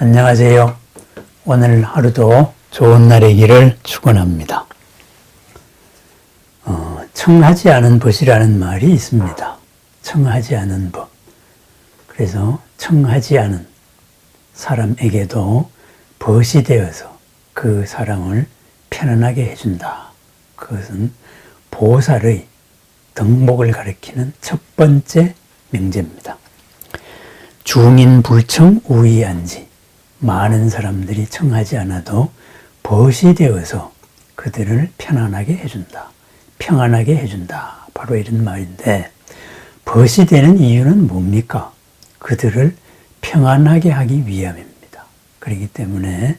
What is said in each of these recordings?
안녕하세요. 오늘 하루도 좋은 날이기를 축원합니다. 청하지 않은 벗이라는 말이 있습니다. 청하지 않은 벗. 그래서 청하지 않은 사람에게도 벗이 되어서 그 사람을 편안하게 해준다. 그것은 보살의 덕목을 가리키는 첫 번째 명제입니다. 중인불청 우이안지. 많은 사람들이 청하지 않아도 벗이 되어서 그들을 편안하게 해준다. 평안하게 해준다. 바로 이런 말인데, 벗이 되는 이유는 뭡니까? 그들을 평안하게 하기 위함입니다. 그렇기 때문에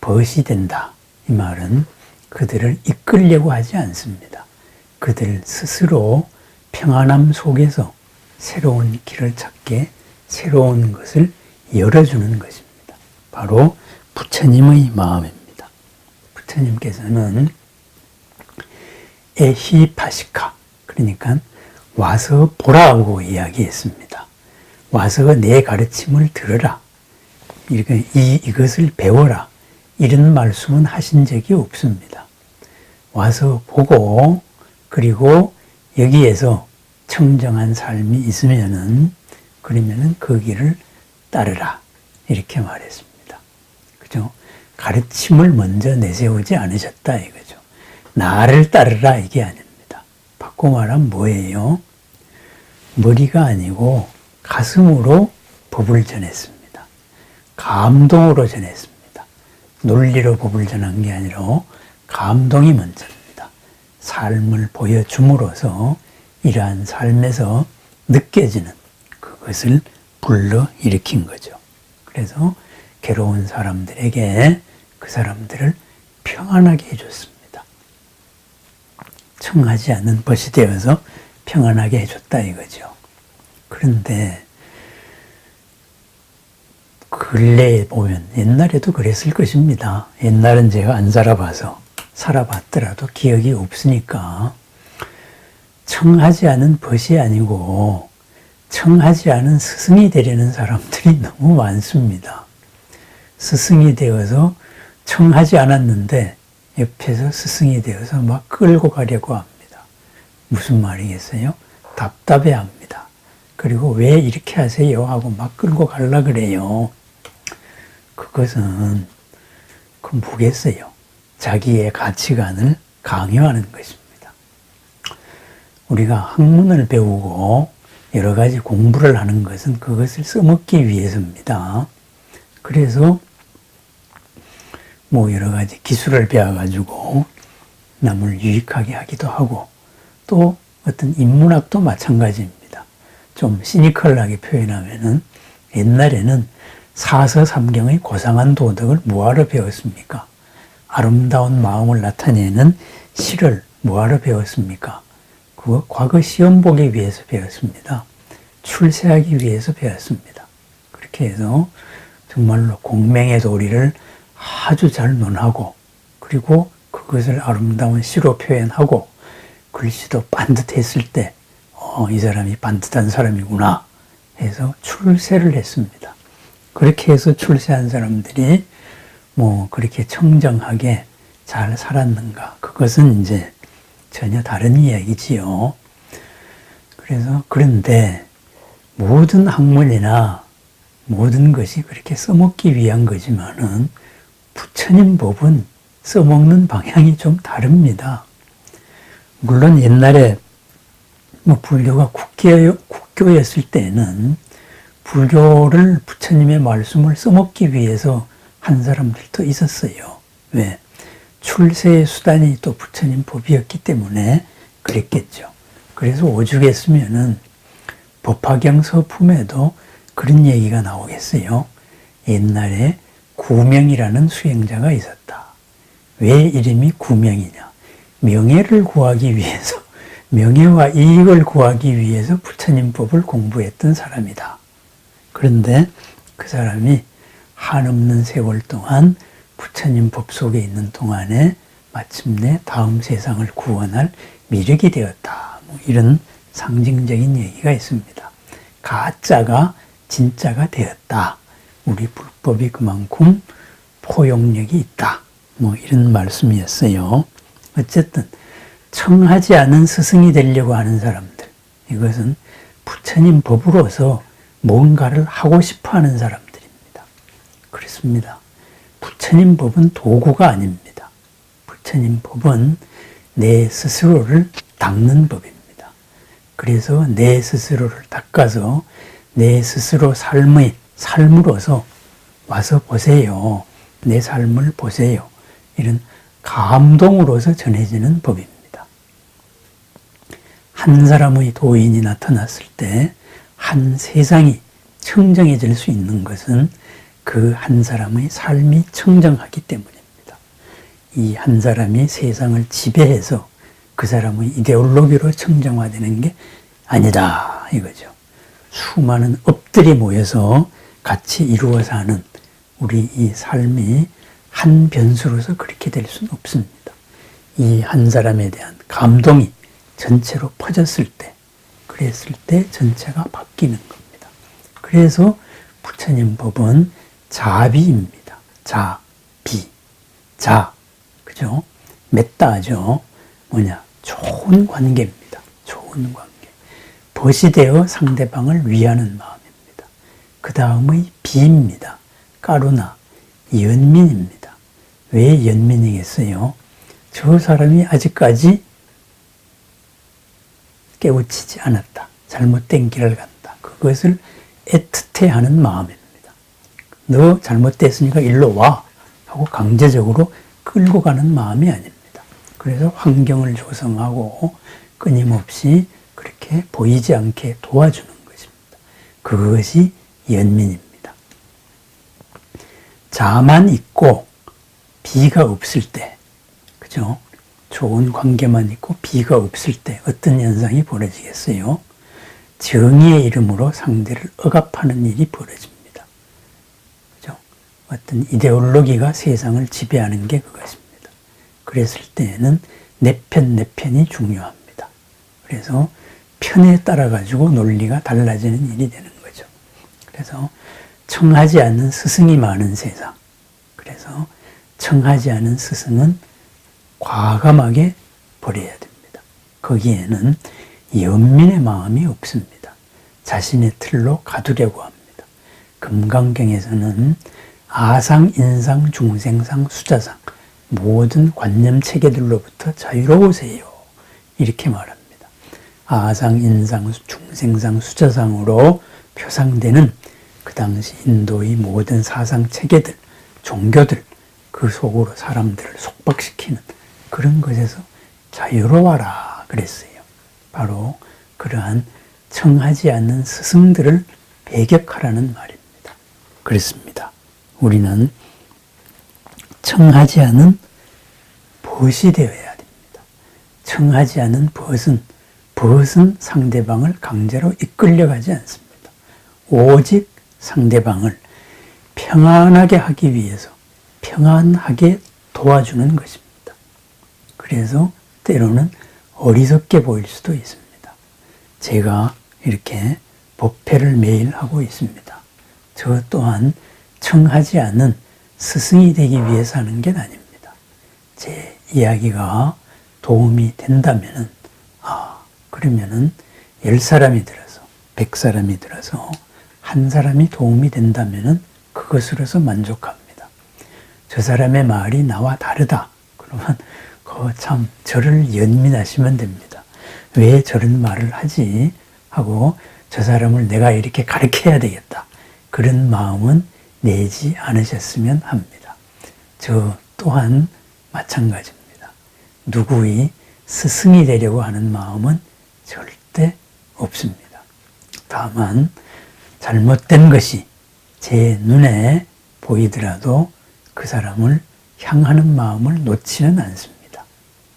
벗이 된다. 이 말은 그들을 이끌려고 하지 않습니다. 그들 스스로 평안함 속에서 새로운 길을 찾게 새로운 것을 열어주는 것입니다. 바로 부처님의 마음입니다. 부처님께서는 에히파시카, 그러니까 와서 보라고 이야기했습니다. 와서 내 가르침을 들으라. 이것을 배워라. 이런 말씀은 하신 적이 없습니다. 와서 보고 그리고 여기에서 청정한 삶이 있으면은 그러면은 그 길을 따르라. 이렇게 말했습니다. 그죠? 가르침을 먼저 내세우지 않으셨다 이거죠. 나를 따르라 이게 아닙니다. 바꿔 말하면 뭐예요? 머리가 아니고 가슴으로 법을 전했습니다. 감동으로 전했습니다. 논리로 법을 전한 게 아니라 감동이 먼저입니다. 삶을 보여줌으로써 이러한 삶에서 느껴지는 그것을 불러일으킨 거죠. 그래서 괴로운 사람들에게 그 사람들을 평안하게 해줬습니다. 청하지 않는 벗이 되어서 평안하게 해줬다 이거죠. 그런데 근래에 보면 옛날에도 그랬을 것입니다. 옛날은 제가 안 살아봐서 살아봤더라도 기억이 없으니까 청하지 않은 벗이 아니고 청하지 않은 스승이 되려는 사람들이 너무 많습니다. 스승이 되어서 청하지 않았는데 옆에서 스승이 되어서 막 끌고 가려고 합니다. 무슨 말이겠어요? 답답해 합니다. 그리고 왜 이렇게 하세요? 하고 막 끌고 가려 그래요. 그것은 뭐겠어요? 자기의 가치관을 강요하는 것입니다. 우리가 학문을 배우고 여러 가지 공부를 하는 것은 그것을 써먹기 위해서입니다. 그래서 여러 가지 기술을 배워가지고 남을 유익하게 하기도 하고 또 어떤 인문학도 마찬가지입니다. 좀 시니컬하게 표현하면은 옛날에는 사서삼경의 고상한 도덕을 뭐하러 배웠습니까? 아름다운 마음을 나타내는 시를 뭐하러 배웠습니까? 그거 과거 시험 보기 위해서 배웠습니다. 출세하기 위해서 배웠습니다. 그렇게 해서 정말로 공명의 도리를 아주 잘 논하고 그리고 그것을 아름다운 시로 표현하고 글씨도 반듯했을 때 이 사람이 반듯한 사람이구나 해서 출세를 했습니다. 그렇게 해서 출세한 사람들이 그렇게 청정하게 잘 살았는가? 그것은 이제 전혀 다른 이야기지요. 그런데 모든 학문이나 모든 것이 그렇게 써먹기 위한 거지만은 부처님 법은 써먹는 방향이 좀 다릅니다. 물론 옛날에 불교가 국교였을 때는 불교를 부처님의 말씀을 써먹기 위해서 한 사람들도 있었어요. 왜? 출세의 수단이 또 부처님 법이었기 때문에 그랬겠죠. 그래서 오죽 했으면은 법화경 서품에도 그런 얘기가 나오겠어요. 옛날에 구명이라는 수행자가 있었다. 왜 이름이 구명이냐? 명예를 구하기 위해서, 명예와 이익을 구하기 위해서 부처님 법을 공부했던 사람이다. 그런데 그 사람이 한없는 세월 동안 부처님 법 속에 있는 동안에 마침내 다음 세상을 구원할 미륵이 되었다. 이런 상징적인 얘기가 있습니다. 가짜가 진짜가 되었다. 우리 불법이 그만큼 포용력이 있다. 뭐 이런 말씀이었어요. 어쨌든 청하지 않은 스승이 되려고 하는 사람들, 이것은 부처님 법으로서 뭔가를 하고 싶어 하는 사람들입니다. 그렇습니다. 부처님 법은 도구가 아닙니다. 부처님 법은 내 스스로를 닦는 법입니다. 그래서 내 스스로를 닦아서 내 스스로 삶으로서 와서 보세요. 내 삶을 보세요. 이런 감동으로서 전해지는 법입니다. 한 사람의 도인이 나타났을 때 한 세상이 청정해질 수 있는 것은 그 한 사람의 삶이 청정하기 때문입니다. 이 한 사람이 세상을 지배해서 그 사람의 이데올로기로 청정화되는 게 아니다 이거죠. 수많은 업들이 모여서 같이 이루어서 하는 우리 이 삶이 한 변수로서 그렇게 될 수는 없습니다. 이 한 사람에 대한 감동이 전체로 퍼졌을 때, 그랬을 때 전체가 바뀌는 겁니다. 그래서 부처님 법은 자비입니다. 자비. 그죠? 맺다죠. 뭐냐? 좋은 관계입니다. 좋은 관계. 벗이 되어 상대방을 위하는 마음입니다. 그 다음의 비입니다. 까루나. 연민입니다. 왜 연민이겠어요? 저 사람이 아직까지 깨우치지 않았다. 잘못된 길을 간다. 그것을 애틋해 하는 마음입니다. 너 잘못됐으니까 일로 와 하고 강제적으로 끌고 가는 마음이 아닙니다. 그래서 환경을 조성하고 끊임없이 그렇게 보이지 않게 도와주는 것입니다. 그것이 연민입니다. 자만 있고 비가 없을 때, 그죠? 좋은 관계만 있고 비가 없을 때 어떤 현상이 벌어지겠어요? 정의의 이름으로 상대를 억압하는 일이 벌어집니다. 그죠? 어떤 이데올로기가 세상을 지배하는 게 그것입니다. 그랬을 때에는 내 편이 중요합니다. 그래서 편에 따라 가지고 논리가 달라지는 일이 되는 거죠. 그래서 청하지 않는 스승이 많은 세상. 그래서 청하지 않은 스승은 과감하게 버려야 됩니다. 거기에는 연민의 마음이 없습니다. 자신의 틀로 가두려고 합니다. 금강경에서는 아상, 인상, 중생상, 수자상 모든 관념 체계들로부터 자유로우세요. 이렇게 말합니다. 아상, 인상, 중생상, 수자상으로 표상되는 그 당시 인도의 모든 사상 체계들, 종교들, 그 속으로 사람들을 속박시키는 그런 것에서 자유로워라 그랬어요. 바로 그러한 청하지 않는 스승들을 배격하라는 말입니다. 그렇습니다. 우리는 청하지 않은 벗이 되어야 됩니다. 청하지 않은 벗은 상대방을 강제로 이끌려가지 않습니다. 오직 상대방을 평안하게 하기 위해서 평안하게 도와주는 것입니다. 그래서 때로는 어리석게 보일 수도 있습니다. 제가 이렇게 법회를 매일 하고 있습니다. 저 또한 청하지 않은 스승이 되기 위해서 하는 게 아닙니다. 제 이야기가 도움이 된다면은, 그러면은 10사람이 들어서, 100사람이 들어서 한 사람이 도움이 된다면은 그것으로서 만족합니다. 저 사람의 말이 나와 다르다. 그러면 참 저를 연민하시면 됩니다. 왜 저런 말을 하지? 하고 저 사람을 내가 이렇게 가르쳐야 되겠다. 그런 마음은 내지 않으셨으면 합니다. 저 또한 마찬가지입니다. 누구의 스승이 되려고 하는 마음은 절대 없습니다. 다만 잘못된 것이 제 눈에 보이더라도 그 사람을 향하는 마음을 놓지는 않습니다.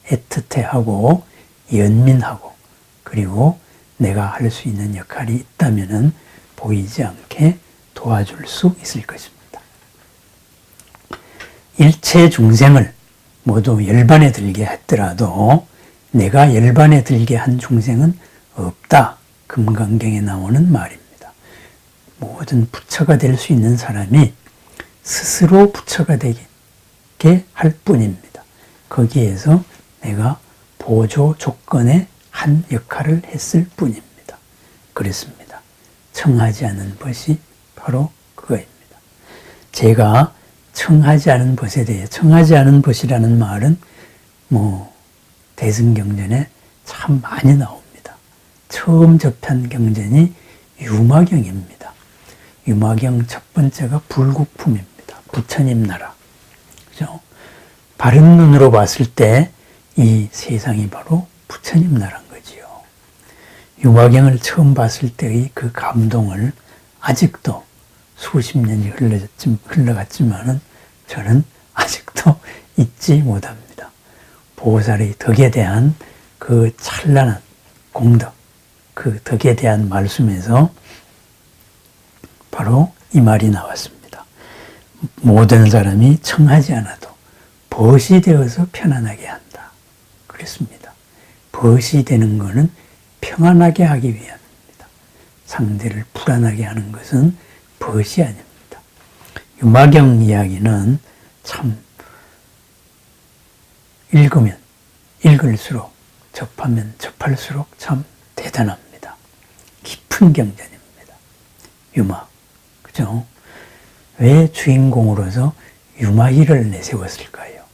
애틋해하고 연민하고 그리고 내가 할 수 있는 역할이 있다면은 보이지 않게 도와줄 수 있을 것입니다. 일체 중생을 모두 열반에 들게 했더라도 내가 열반에 들게 한 중생은 없다. 금강경에 나오는 말입니다. 모든 부처가 될 수 있는 사람이 스스로 부처가 되게 할 뿐입니다. 거기에서 내가 보조 조건의 한 역할을 했을 뿐입니다. 그렇습니다. 청하지 않은 벗이 바로 그거입니다. 제가 청하지 않은 벗에 대해, 청하지 않은 벗이라는 말은 대승경전에 참 많이 나옵니다. 처음 접한 경전이 유마경입니다. 유마경 첫 번째가 불국품입니다. 부처님 나라. 그죠? 바른 눈으로 봤을 때 이 세상이 바로 부처님 나라인 거지요. 유마경을 처음 봤을 때의 그 감동을 아직도 수십 년이 흘러갔지만은 저는 아직도 잊지 못합니다. 보살의 덕에 대한 그 찬란한 공덕, 그 덕에 대한 말씀에서 바로 이 말이 나왔습니다. 모든 사람이 청하지 않아도 벗이 되어서 편안하게 한다. 그랬습니다. 벗이 되는 것은 평안하게 하기 위함입니다. 상대를 불안하게 하는 것은 벗이 아닙니다. 유마경 이야기는 참 읽으면 읽을수록, 접하면 접할수록 참 대단합니다. 깊은 경전입니다. 유마. 그죠? 왜 주인공으로서 유마희를 내세웠을까요?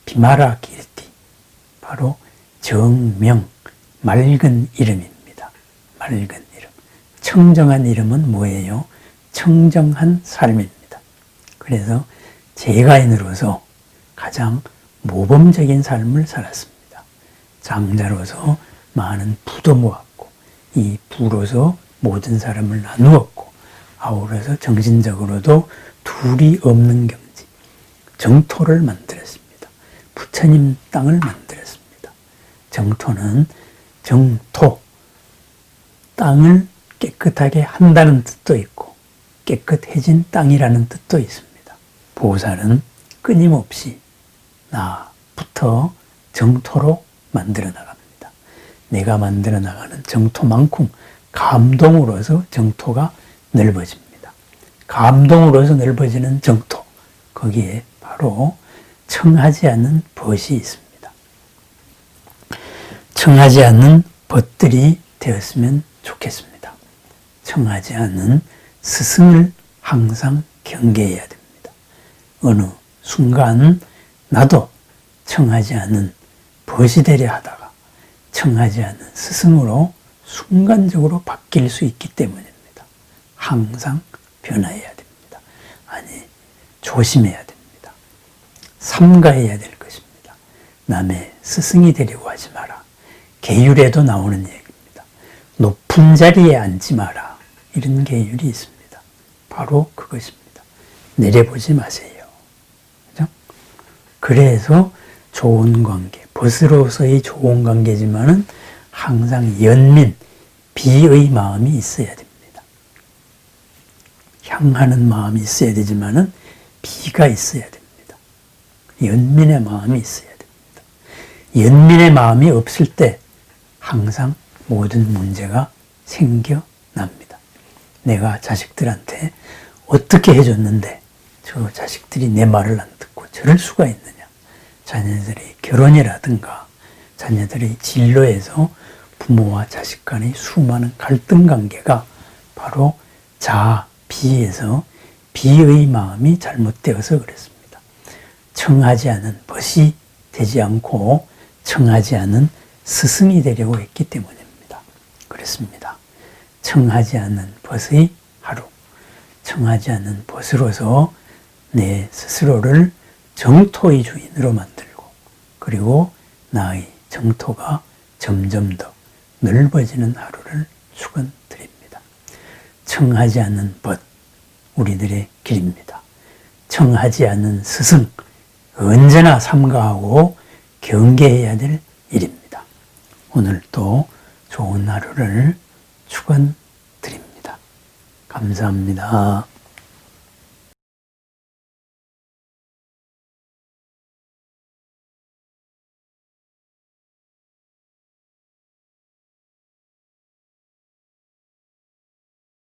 비마라 기르티. 바로 정명, 맑은 이름입니다. 맑은 이름. 청정한 이름은 뭐예요? 청정한 삶입니다. 그래서 재가인으로서 가장 모범적인 삶을 살았습니다. 장자로서 많은 부도 모았고, 이 부로서 모든 사람을 나누었고, 아울러서 정신적으로도 둘이 없는 경지, 정토를 만들었습니다. 부처님 땅을 만들었습니다. 정토는 정토, 땅을 깨끗하게 한다는 뜻도 있고 깨끗해진 땅이라는 뜻도 있습니다. 보살은 끊임없이 나부터 정토로 만들어 나갑니다. 내가 만들어 나가는 정토만큼 감동으로서 정토가 넓어집니다. 감동으로서 넓어지는 정토, 거기에 바로 청하지 않는 벗이 있습니다. 청하지 않는 벗들이 되었으면 좋겠습니다. 청하지 않는 스승을 항상 경계해야 됩니다. 어느 순간 나도 청하지 않는 벗이 되려 하다가 청하지 않는 스승으로 순간적으로 바뀔 수 있기 때문입니다. 항상 변화해야 됩니다. 아니, 조심해야 됩니다. 삼가해야 될 것입니다. 남의 스승이 되려고 하지 마라. 계율에도 나오는 얘기입니다. 높은 자리에 앉지 마라. 이런 계율이 있습니다. 바로 그것입니다. 내려보지 마세요. 그죠? 그래서 좋은 관계, 벗으로서의 좋은 관계지만은 항상 연민, 비의 마음이 있어야 됩니다. 향하는 마음이 있어야 되지만은 비가 있어야 됩니다. 연민의 마음이 있어야 됩니다. 연민의 마음이 없을 때 항상 모든 문제가 생겨납니다. 내가 자식들한테 어떻게 해줬는데 저 자식들이 내 말을 안 듣고 저럴 수가 있느냐. 자녀들의 결혼이라든가 자녀들의 진로에서 부모와 자식 간의 수많은 갈등 관계가 바로 비에서 비의 마음이 잘못되어서 그렇습니다. 청하지 않은 벗이 되지 않고 청하지 않은 스승이 되려고 했기 때문입니다. 그렇습니다. 청하지 않는 벗의 하루, 청하지 않는 벗으로서 내 스스로를 정토의 주인으로 만들고 그리고 나의 정토가 점점 더 넓어지는 하루를 축원드립니다. 청하지 않는 벗, 우리들의 길입니다. 청하지 않는 스승, 언제나 삼가하고 경계해야 될 일입니다. 오늘도 좋은 하루를 축원드립니다. 감사합니다.